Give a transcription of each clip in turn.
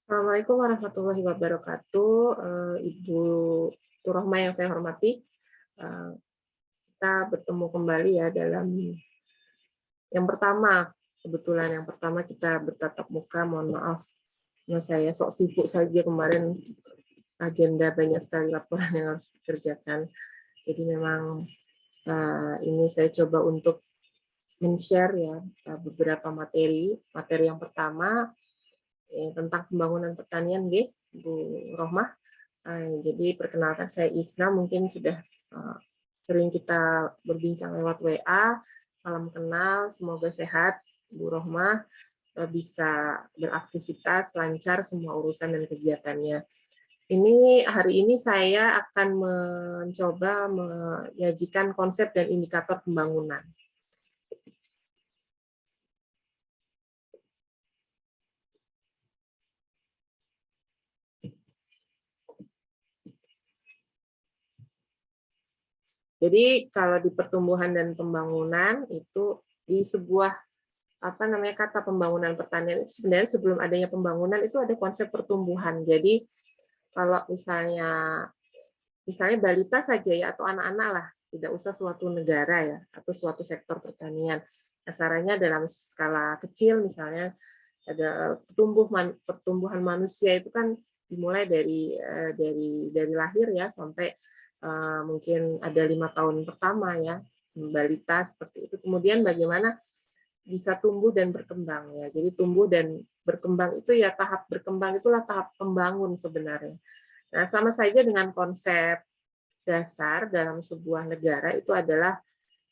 Assalamualaikum warahmatullahi wabarakatuh, Ibu Turohma yang saya hormati. Eh, Kita bertemu kembali ya dalam yang pertama. Kebetulan yang pertama kita bertatap muka. Mohon maaf, saya sok sibuk saja kemarin, agenda banyak sekali laporan yang harus dikerjakan. Jadi memang ini saya coba untuk men-share ya beberapa materi. Materi yang pertama tentang pembangunan pertanian, nggih, Bu Rohmah. Jadi perkenalkan, saya Isna, mungkin sudah sering kita berbincang lewat WA. Salam kenal, semoga sehat Bu Rohmah, bisa beraktivitas lancar semua urusan dan kegiatannya. Hari ini saya akan mencoba menyajikan konsep dan indikator pembangunan. Jadi kalau di pertumbuhan dan pembangunan itu di sebuah kata pembangunan pertanian itu sebenarnya sebelum adanya pembangunan itu ada konsep pertumbuhan. Jadi kalau misalnya balita saja ya, atau anak-anak lah, tidak usah suatu negara ya atau suatu sektor pertanian. Kasarannya dalam skala kecil misalnya ada pertumbuhan manusia itu kan dimulai dari lahir ya sampai mungkin ada 5 tahun pertama ya, balita seperti itu. Kemudian bagaimana bisa tumbuh dan berkembang ya. Jadi tumbuh dan berkembang itu ya, tahap berkembang itulah tahap pembangun sebenarnya. Nah, sama saja dengan konsep dasar dalam sebuah negara itu adalah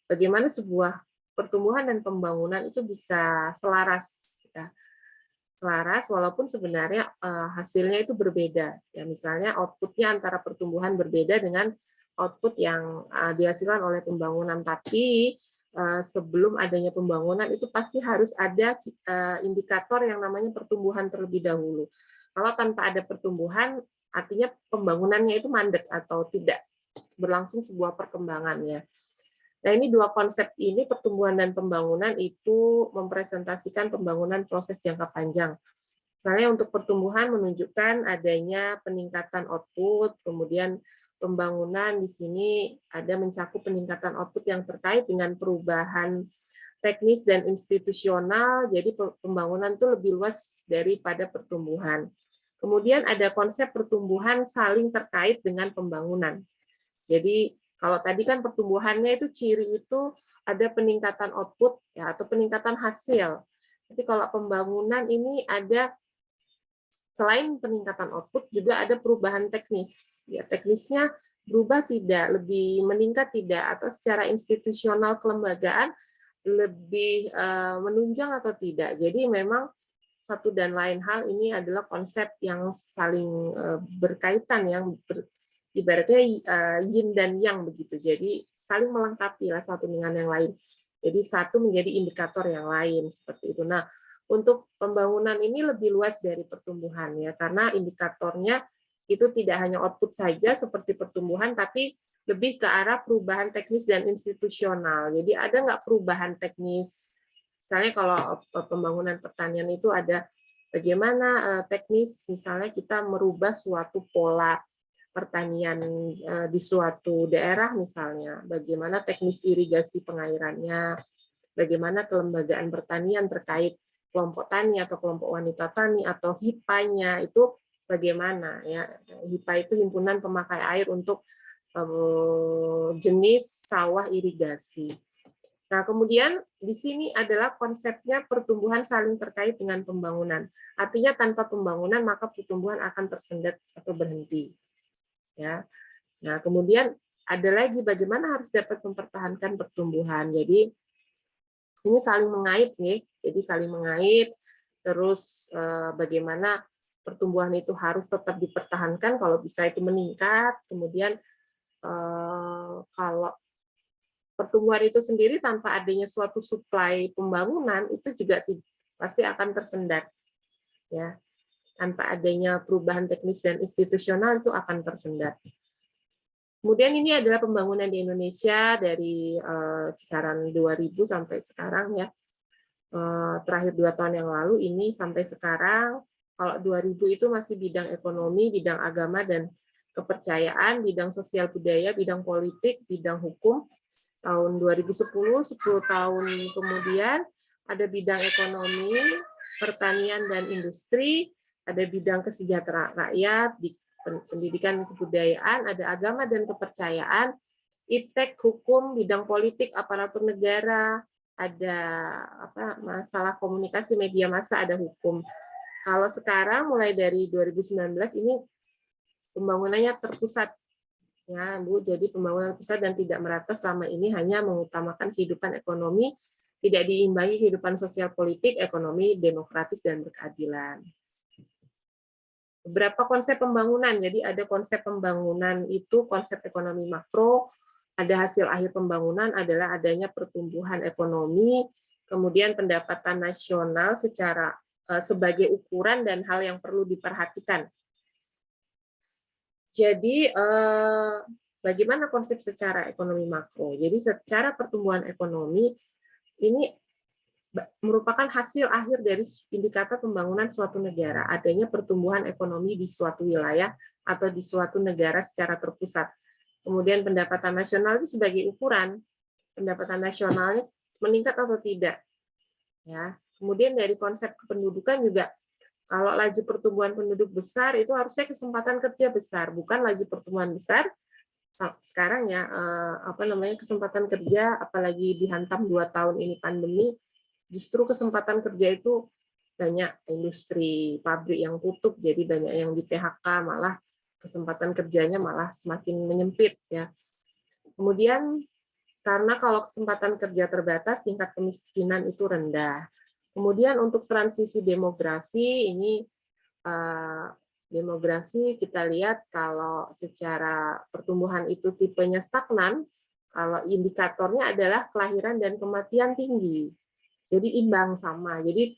bagaimana sebuah pertumbuhan dan pembangunan itu bisa selaras ya. Selaras walaupun sebenarnya hasilnya itu berbeda. Ya, misalnya output-nya antara pertumbuhan berbeda dengan output yang dihasilkan oleh pembangunan, tapi sebelum adanya pembangunan itu pasti harus ada indikator yang namanya pertumbuhan terlebih dahulu. Kalau tanpa ada pertumbuhan, artinya pembangunannya itu mandek atau tidak berlangsung sebuah perkembangannya. Nah, ini dua konsep ini, pertumbuhan dan pembangunan, itu mempresentasikan pembangunan proses jangka panjang. Misalnya untuk pertumbuhan menunjukkan adanya peningkatan output, kemudian pembangunan di sini ada mencakup peningkatan output yang terkait dengan perubahan teknis dan institusional, jadi pembangunan itu lebih luas daripada pertumbuhan. Kemudian ada konsep pertumbuhan saling terkait dengan pembangunan. Jadi kalau tadi kan pertumbuhannya itu ciri itu ada peningkatan output ya atau peningkatan hasil. Tapi kalau pembangunan ini ada selain peningkatan output juga ada perubahan teknis. Ya, teknisnya berubah tidak, lebih meningkat tidak, atau secara institusional kelembagaan lebih menunjang atau tidak. Jadi memang satu dan lain hal ini adalah konsep yang saling berkaitan, yang ibaratnya yin dan yang begitu. Jadi saling melengkapi lah satu dengan yang lain. Jadi satu menjadi indikator yang lain seperti itu. Nah, untuk pembangunan ini lebih luas dari pertumbuhan ya, karena indikatornya itu tidak hanya output saja seperti pertumbuhan, tapi lebih ke arah perubahan teknis dan institusional. Jadi ada nggak perubahan teknis? Misalnya kalau pembangunan pertanian itu ada bagaimana teknis, misalnya kita merubah suatu pola pertanian di suatu daerah misalnya, bagaimana teknis irigasi pengairannya, bagaimana kelembagaan pertanian terkait kelompok tani atau kelompok wanita tani atau HIPA-nya itu bagaimana ya. HIPA itu himpunan pemakai air untuk jenis sawah irigasi. Nah, kemudian di sini adalah konsepnya pertumbuhan saling terkait dengan pembangunan. Artinya tanpa pembangunan maka pertumbuhan akan tersendat atau berhenti. Ya. Nah, kemudian ada lagi bagaimana harus dapat mempertahankan pertumbuhan. Jadi ini saling mengait nih. Jadi saling mengait, terus bagaimana pertumbuhan itu harus tetap dipertahankan, kalau bisa itu meningkat. Kemudian kalau pertumbuhan itu sendiri tanpa adanya suatu suplai pembangunan itu juga pasti akan tersendat. Ya, tanpa adanya perubahan teknis dan institusional itu akan tersendat. Kemudian ini adalah pembangunan di Indonesia dari kisaran 2000 sampai sekarang ya. Terakhir 2 tahun yang lalu ini sampai sekarang Kalau 2000 itu masih bidang ekonomi, bidang agama dan kepercayaan, bidang sosial budaya, bidang politik, bidang hukum. Tahun 2010, 10 tahun kemudian ada bidang ekonomi, pertanian dan industri, ada bidang kesejahteraan rakyat, di pendidikan kebudayaan, ada agama dan kepercayaan, iptek, hukum, bidang politik, aparatur negara, ada masalah komunikasi media massa, ada hukum. Kalau sekarang mulai dari 2019 ini pembangunannya terpusat, ya Bu. Jadi pembangunan pusat dan tidak merata selama ini hanya mengutamakan kehidupan ekonomi, tidak diimbangi kehidupan sosial politik, ekonomi, demokratis dan berkeadilan. Beberapa konsep pembangunan. Jadi ada konsep pembangunan itu konsep ekonomi makro, ada hasil akhir pembangunan adalah adanya pertumbuhan ekonomi, kemudian pendapatan nasional secara sebagai ukuran dan hal yang perlu diperhatikan. Jadi bagaimana konsep secara ekonomi makro? Jadi secara pertumbuhan ekonomi ini merupakan hasil akhir dari indikator pembangunan suatu negara, adanya pertumbuhan ekonomi di suatu wilayah atau di suatu negara secara terpusat. Kemudian pendapatan nasional itu sebagai ukuran pendapatan nasionalnya meningkat atau tidak. Ya. Kemudian dari konsep kependudukan juga, kalau laju pertumbuhan penduduk besar itu harusnya kesempatan kerja besar, bukan laju pertumbuhan besar. Sekarang ya kesempatan kerja, apalagi dihantam 2 tahun ini pandemi, justru kesempatan kerja itu banyak industri, pabrik yang tutup, jadi banyak yang di PHK, malah kesempatan kerjanya malah semakin menyempit ya. Kemudian karena kalau kesempatan kerja terbatas, tingkat kemiskinan itu rendah. Kemudian untuk transisi demografi ini demografi kita lihat kalau secara pertumbuhan itu tipenya stagnan, kalau indikatornya adalah kelahiran dan kematian tinggi. Jadi imbang sama. Jadi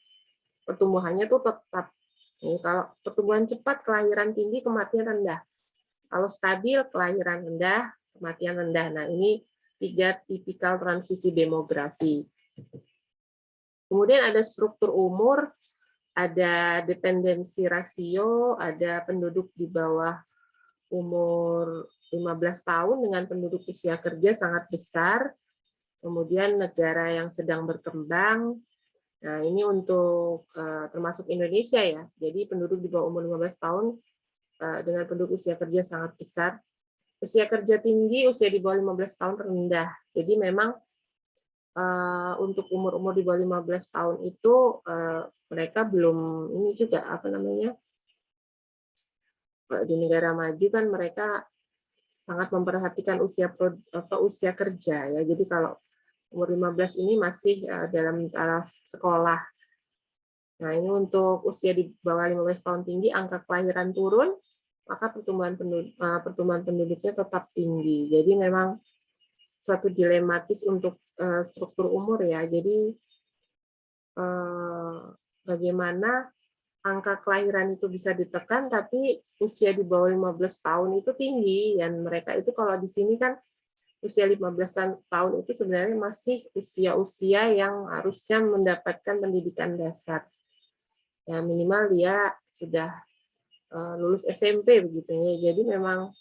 pertumbuhannya tuh tetap. Nih, kalau pertumbuhan cepat, kelahiran tinggi, kematian rendah. Kalau stabil, kelahiran rendah, kematian rendah. Nah, ini 3 tipikal transisi demografi. Kemudian ada struktur umur, ada dependensi rasio, ada penduduk di bawah umur 15 tahun dengan penduduk usia kerja sangat besar. Kemudian negara yang sedang berkembang, nah ini untuk termasuk Indonesia ya, jadi penduduk di bawah umur 15 tahun dengan penduduk usia kerja sangat besar. Usia kerja tinggi, usia di bawah 15 tahun rendah. Jadi memang untuk umur-umur di bawah 15 tahun itu mereka belum ini juga di negara maju kan mereka sangat memperhatikan usia kerja ya. Jadi kalau umur 15 ini masih dalam taraf sekolah. Nah, ini untuk usia di bawah 15 tahun tinggi, angka kelahiran turun, maka pertumbuhan penduduknya tetap tinggi. Jadi memang suatu dilematis untuk struktur umur ya. Jadi bagaimana angka kelahiran itu bisa ditekan, tapi usia di bawah 15 tahun itu tinggi, dan mereka itu kalau di sini kan usia 15 tahun itu sebenarnya masih usia-usia yang harusnya mendapatkan pendidikan dasar. Ya, minimal dia sudah lulus SMP begitu ya. Jadi memang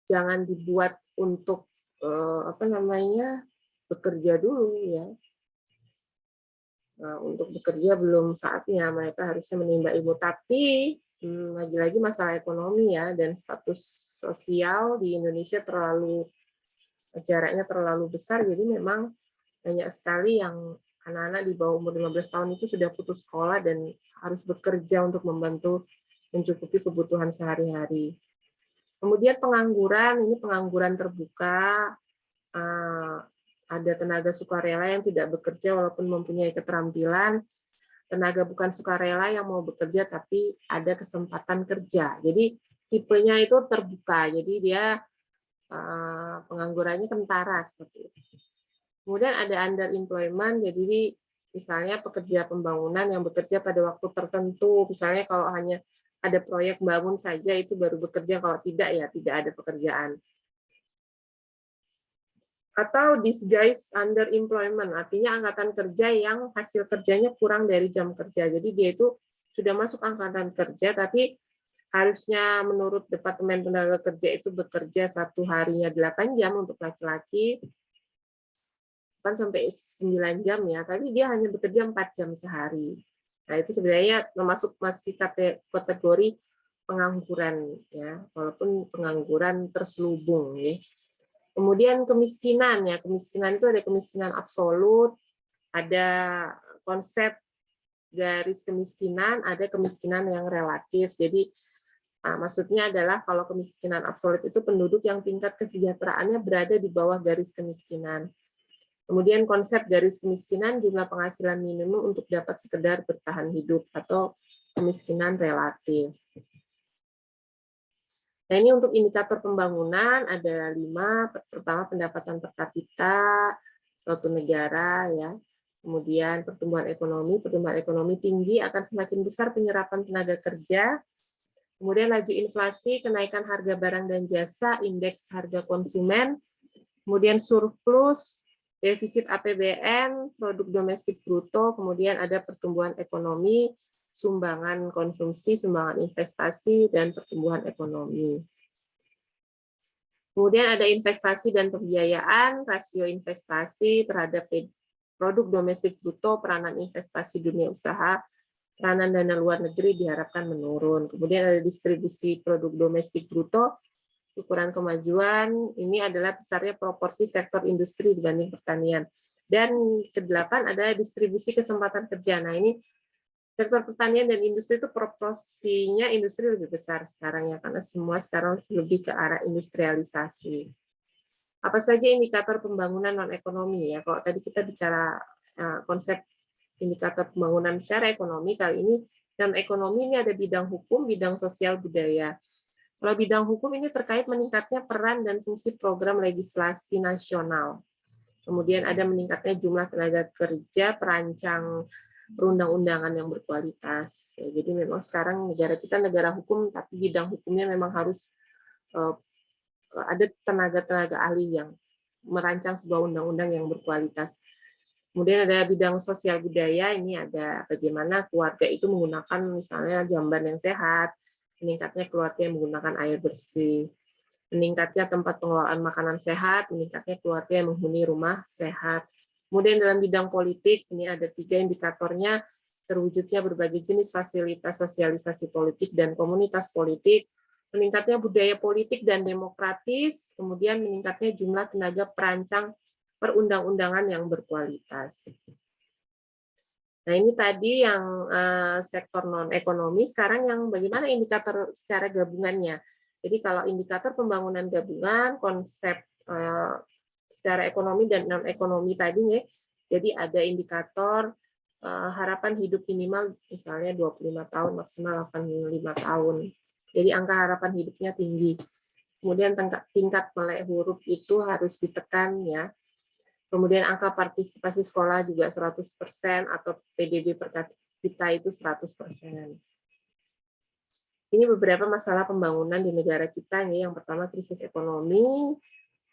jangan dibuat untuk bekerja dulu ya. Untuk bekerja belum saatnya, mereka harusnya menimba ilmu. Tapi lagi-lagi masalah ekonomi ya, dan status sosial di Indonesia jaraknya terlalu besar, jadi memang banyak sekali yang anak-anak di bawah umur 15 tahun itu sudah putus sekolah dan harus bekerja untuk membantu mencukupi kebutuhan sehari-hari. Kemudian pengangguran, ini pengangguran terbuka, ada tenaga sukarela yang tidak bekerja walaupun mempunyai keterampilan, tenaga bukan sukarela yang mau bekerja tapi ada kesempatan kerja. Jadi tipenya itu terbuka, jadi dia penganggurannya kentara seperti itu. Kemudian ada underemployment, jadi misalnya pekerja pembangunan yang bekerja pada waktu tertentu, misalnya kalau hanya ada proyek bangun saja itu baru bekerja, kalau tidak ya tidak ada pekerjaan. Atau disguise underemployment, artinya angkatan kerja yang hasil kerjanya kurang dari jam kerja. Jadi dia itu sudah masuk angkatan kerja, tapi harusnya menurut Departemen Tenaga Kerja itu bekerja 1 harinya 8 jam untuk laki-laki, kan sampai 9 jam ya, tapi dia hanya bekerja 4 jam sehari. Nah, itu sebenarnya masih kategori pengangguran ya, walaupun pengangguran terselubung ya. Kemudian kemiskinan ya, kemiskinan itu ada kemiskinan absolut, ada konsep garis kemiskinan, ada kemiskinan yang relatif. Jadi maksudnya adalah kalau kemiskinan absolut itu penduduk yang tingkat kesejahteraannya berada di bawah garis kemiskinan. Kemudian konsep garis kemiskinan jumlah penghasilan minimum untuk dapat sekedar bertahan hidup atau kemiskinan relatif. Nah, ini untuk indikator pembangunan ada 5. Pertama, pendapatan per kapita suatu negara ya. Kemudian pertumbuhan ekonomi tinggi akan semakin besar penyerapan tenaga kerja. Kemudian laju inflasi, kenaikan harga barang dan jasa, indeks harga konsumen. Kemudian surplus, defisit APBN, produk domestik bruto, kemudian ada pertumbuhan ekonomi, sumbangan konsumsi, sumbangan investasi, dan pertumbuhan ekonomi. Kemudian ada investasi dan pembiayaan, rasio investasi terhadap produk domestik bruto, peranan investasi dunia usaha, peranan dana luar negeri diharapkan menurun. Kemudian ada distribusi produk domestik bruto, ukuran kemajuan, ini adalah besarnya proporsi sektor industri dibanding pertanian. Dan ke-8 ada distribusi kesempatan kerja. Nah, ini sektor pertanian dan industri itu proporsinya industri lebih besar sekarang ya, karena semua sekarang lebih ke arah industrialisasi. Apa saja indikator pembangunan non-ekonomi ya? Kalau tadi kita bicara konsep indikator pembangunan secara ekonomi, kali ini non-ekonomi ini ada bidang hukum, bidang sosial budaya. Kalau bidang hukum ini terkait meningkatnya peran dan fungsi program legislasi nasional. Kemudian ada meningkatnya jumlah tenaga kerja perancang perundang-undangan yang berkualitas. Jadi memang sekarang negara kita negara hukum, tapi bidang hukumnya memang harus ada tenaga-tenaga ahli yang merancang sebuah undang-undang yang berkualitas. Kemudian ada bidang sosial budaya, ini ada bagaimana keluarga itu menggunakan misalnya jamban yang sehat, meningkatnya keluarga yang menggunakan air bersih, meningkatnya tempat pengelolaan makanan sehat, meningkatnya keluarga yang menghuni rumah sehat. Kemudian dalam bidang politik, ini ada 3 indikatornya, terwujudnya berbagai jenis fasilitas sosialisasi politik dan komunitas politik, meningkatnya budaya politik dan demokratis, kemudian meningkatnya jumlah tenaga perancang perundang-undangan yang berkualitas. Nah, ini tadi yang sektor non-ekonomi, sekarang yang bagaimana indikator secara gabungannya. Jadi kalau indikator pembangunan gabungan, konsep secara ekonomi dan non-ekonomi tadi, ya, jadi ada indikator harapan hidup minimal misalnya 25 tahun, maksimal 85 tahun. Jadi angka harapan hidupnya tinggi. Kemudian tingkat melek huruf itu harus ditekan ya. Kemudian angka partisipasi sekolah juga 100% atau PDB per kapita itu 100%. Ini beberapa masalah pembangunan di negara kita. Yang pertama krisis ekonomi,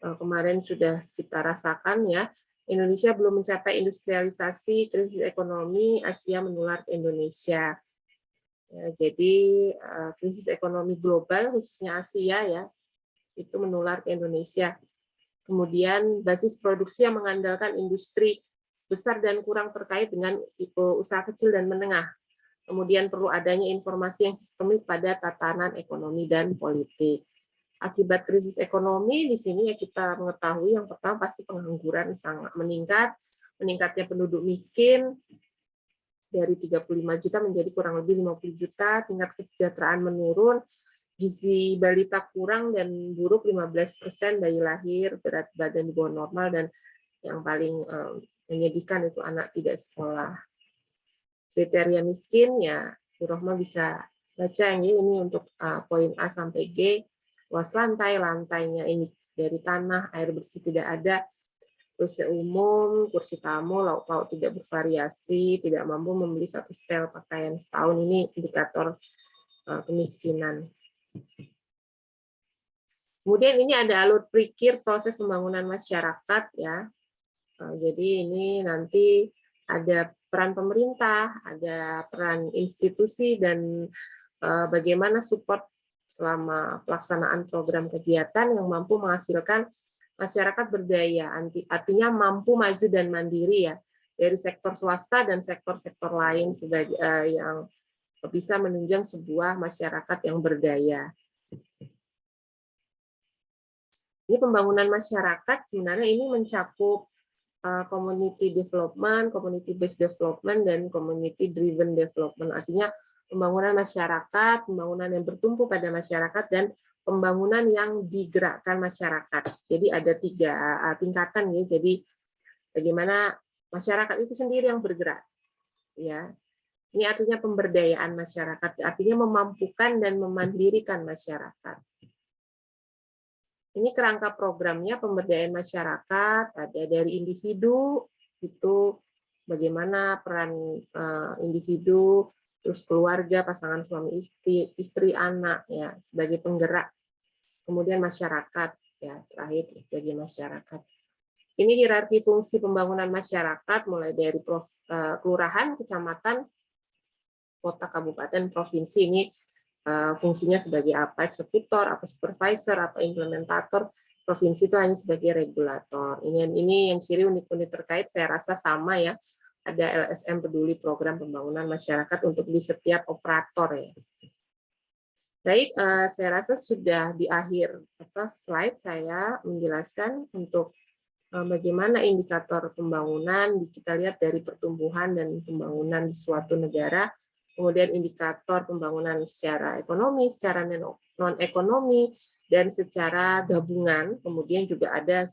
kemarin sudah kita rasakan ya. Indonesia belum mencapai industrialisasi, krisis ekonomi, Asia menular ke Indonesia. Ya, jadi krisis ekonomi global khususnya Asia ya, itu menular ke Indonesia. Kemudian basis produksi yang mengandalkan industri besar dan kurang terkait dengan usaha kecil dan menengah. Kemudian perlu adanya informasi yang sistemik pada tatanan ekonomi dan politik. Akibat krisis ekonomi di sini ya kita mengetahui yang pertama pasti pengangguran sangat meningkat, meningkatnya penduduk miskin dari 35 juta menjadi kurang lebih 50 juta, tingkat kesejahteraan menurun, gizi balita kurang dan buruk 15%, bayi lahir, berat badan di bawah normal, dan yang paling menyedihkan itu anak tidak sekolah. Kriteria miskin ya, Bu Rohma bisa baca ini untuk poin A sampai G. Luas lantai, lantainya ini dari tanah, air bersih tidak ada, kursi umum, kursi tamu, lauk pauk tidak bervariasi, tidak mampu membeli 1 setel pakaian setahun, ini indikator kemiskinan. Kemudian ini ada alur pikir proses pembangunan masyarakat ya. Jadi ini nanti ada peran pemerintah, ada peran institusi, dan bagaimana support selama pelaksanaan program kegiatan yang mampu menghasilkan masyarakat berdaya, artinya mampu maju dan mandiri ya dari sektor swasta dan sektor-sektor lain sebagai yang bisa menunjang sebuah masyarakat yang berdaya. Ini pembangunan masyarakat sebenarnya ini mencakup community development, community based development, dan community driven development. Artinya pembangunan masyarakat, pembangunan yang bertumpu pada masyarakat, dan pembangunan yang digerakkan masyarakat. Jadi ada 3 tingkatan ya. Jadi bagaimana masyarakat itu sendiri yang bergerak. Ya. Ini artinya pemberdayaan masyarakat, artinya memampukan dan memandirikan masyarakat. Ini kerangka programnya pemberdayaan masyarakat, ada dari individu, itu bagaimana peran individu, terus keluarga, pasangan suami istri, anak ya sebagai penggerak. Kemudian masyarakat ya terakhir sebagai masyarakat. Ini hierarki fungsi pembangunan masyarakat mulai dari kelurahan, kecamatan, kota, kabupaten, provinsi. Ini fungsinya sebagai apa, eksekutor, apa supervisor, apa implementator, provinsi itu hanya sebagai regulator. Ini yang ciri unit-unit terkait saya rasa sama ya, ada LSM peduli program pembangunan masyarakat untuk di setiap operator ya. Baik, saya rasa sudah di akhir slide saya menjelaskan untuk bagaimana indikator pembangunan kita lihat dari pertumbuhan dan pembangunan di suatu negara. Kemudian indikator pembangunan secara ekonomi, secara non-ekonomi, dan secara gabungan. Kemudian juga ada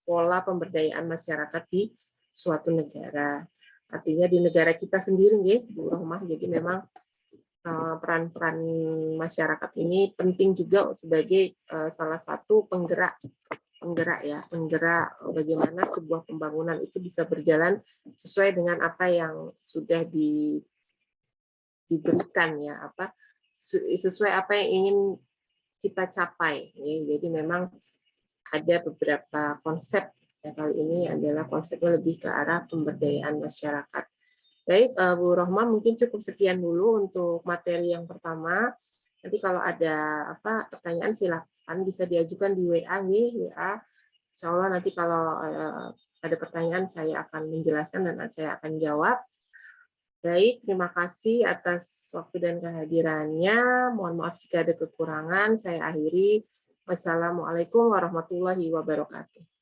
pola pemberdayaan masyarakat di suatu negara. Artinya di negara kita sendiri, Bu Rohmah, jadi memang peran-peran masyarakat ini penting juga sebagai salah satu penggerak bagaimana sebuah pembangunan itu bisa berjalan sesuai dengan apa yang sudah diberikan ya, sesuai apa yang ingin kita capai ya. Jadi memang ada beberapa konsep ya, kali ini adalah konsepnya lebih ke arah pemberdayaan masyarakat. Baik, Bu Rohmah, mungkin cukup sekian dulu untuk materi yang pertama. Nanti kalau ada pertanyaan silakan bisa diajukan di WA WA. Insya Allah nanti kalau ada pertanyaan saya akan menjelaskan dan saya akan jawab. Baik, terima kasih atas waktu dan kehadirannya. Mohon maaf jika ada kekurangan. Saya akhiri. Wassalamualaikum warahmatullahi wabarakatuh.